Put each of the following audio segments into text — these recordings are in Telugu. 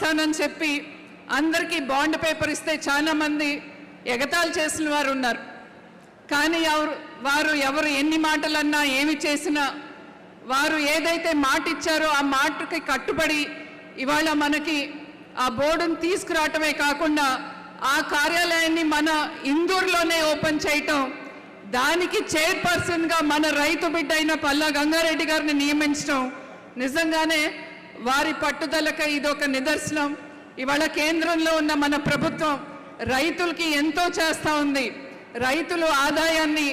ఇస్తానని చెప్పి అందరికీ బాండ్ పేపర్ ఇస్తే చాలా మంది ఎగతాళి చేసిన వారు ఉన్నారు. కానీ వారు ఎవరు ఎన్ని మాటలన్నా ఏమి చేసినా వారు ఏదైతే మాట ఇచ్చారో ఆ మాటకి కట్టుబడి ఇవాళ మనకి ఆ బోర్డును తీసుకురావటమే కాకుండా ఆ కార్యాలయాన్ని మన ఇందూరులోనే ఓపెన్ చేయటం, దానికి చైర్పర్సన్గా మన రైతు బిడ్డ అయిన పల్లా గంగారెడ్డి గారిని నియమించడం నిజంగానే వారి పట్టుదలకి ఇదొక నిదర్శనం. ఇవాళ కేంద్రంలో ఉన్న మన ప్రభుత్వం రైతులకి ఎంతో చేస్తూ ఉంది. రైతులు ఆదాయాన్ని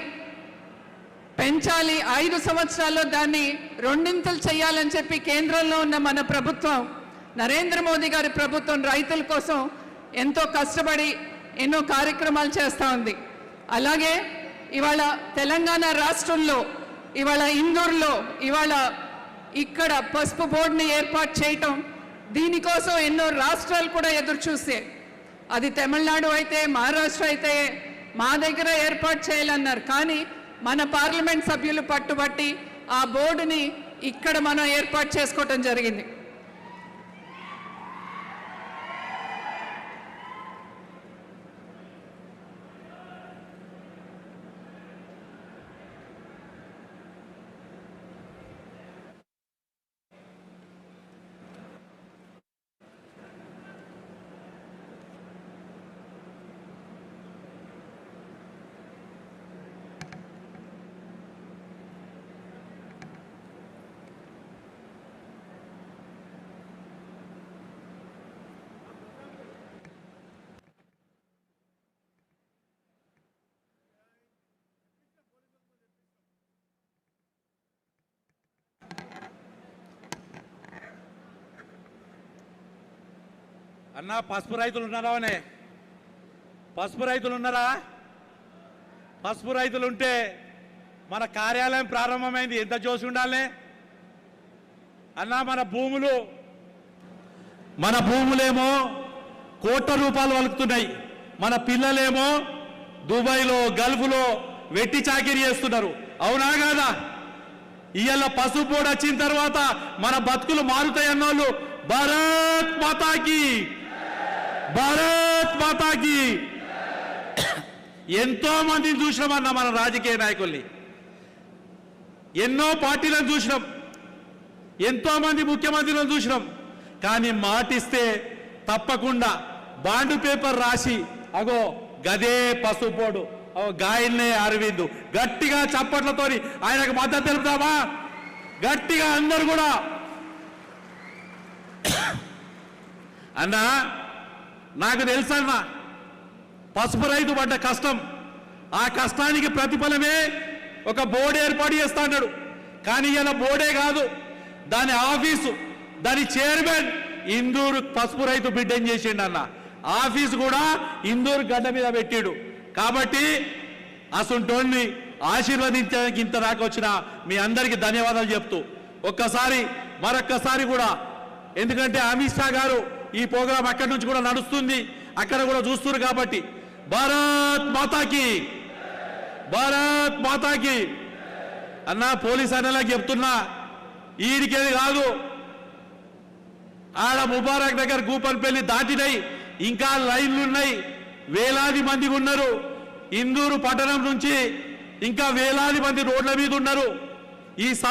పెంచాలి, 5 సంవత్సరాల్లో దాన్ని 2 చేయాలని చెప్పి కేంద్రంలో ఉన్న మన ప్రభుత్వం, నరేంద్ర మోదీ గారి ప్రభుత్వం రైతుల కోసం ఎంతో కష్టపడి ఎన్నో కార్యక్రమాలు చేస్తూ ఉంది. అలాగే ఇవాళ తెలంగాణ రాష్ట్రంలో ఇవాళ ఇందూరులో ఇవాళ ఇక్కడ పసుపు బోర్డుని ఏర్పాటు చేయటం, దీనికోసం ఎన్నో రాష్ట్రాలు కూడా ఎదురు చూసే, అది తమిళనాడు అయితే మహారాష్ట్ర అయితే మా దగ్గర ఏర్పాటు చేయాలన్నారు. కానీ మన పార్లమెంట్ సభ్యులు పట్టుబట్టి ఆ బోర్డుని ఇక్కడ మనం ఏర్పాటు చేసుకోవటం జరిగింది. అన్నా పసుపు రైతులు ఉన్నారా? పసుపు రైతులు ఉన్నారా? పసుపు రైతులు ఉంటే మన కార్యాలయం ప్రారంభమైంది, ఎంత చూసి ఉండాలి అన్నా. మన భూములేమో కోట్ల రూపాయలు వలుకుతున్నాయి, మన పిల్లలేమో దుబాయ్లో గల్ఫ్లో వెట్టి చాకిరీ చేస్తున్నారు. అవునా కాదా? ఇవాళ పసుపు బోర్డు వచ్చిన తర్వాత మన బతుకులు మారుతాయి అన్నోళ్ళు భారత్ మాతాకి, భారత్ మాతాకి. ఎంతో మందిని చూసినామన్న మన రాజకీయ నాయకుల్ని, ఎన్నో పార్టీలను చూసినాం, ఎంతో మంది ముఖ్యమంత్రులను చూసినాం. కానీ మాటిస్తే తప్పకుండా బాండ్ పేపర్ రాసి అగో గదే పసుపు బోర్డు, గాయన్నే అరవింద్ గట్టిగా చప్పట్లతోని ఆయనకు మద్దతు తెలుపుతామా? గట్టిగా అందరు కూడా. అన్నా నాకు తెలుసన్నా పసుపు రైతు పడ్డ కష్టం, ఆ కష్టానికి ప్రతిఫలమే ఒక బోర్డు ఏర్పాటు చేస్తా అన్నాడు. కానీ ఇలా బోర్డే కాదు, దాని ఆఫీసు, దాని చైర్మన్ ఇందూరు పసుపు రైతు బిడ్డం చేసిండు అన్న. ఆఫీసు కూడా ఇందూరు గడ్డ మీద పెట్టాడు. కాబట్టి అసంటోన్ని ఆశీర్వదించడానికి ఇంత దాకా వచ్చిన మీ అందరికీ ధన్యవాదాలు చెప్తూ మరొక్కసారి కూడా, ఎందుకంటే అమిత్ షా గారు ఈ ప్రోగ్రాం అక్కడి నుంచి కూడా నడుస్తుంది, అక్కడ కూడా చూస్తున్నారు. కాబట్టి భారత్ మాతాకి, భారత్ మాతాకి. అన్న పోలీస్ అన్నలాగా చెప్తున్నా, ఈడికేది కాదు, ఆడ ముబారక్ దగ్గర గూపన్పల్లి దాటినాయి, ఇంకా లైన్లు ఉన్నాయి, వేలాది మంది ఉన్నారు. ఇందూరు పట్టణం నుంచి ఇంకా వేలాది మంది రోడ్ల మీద ఉన్నారు. ఈ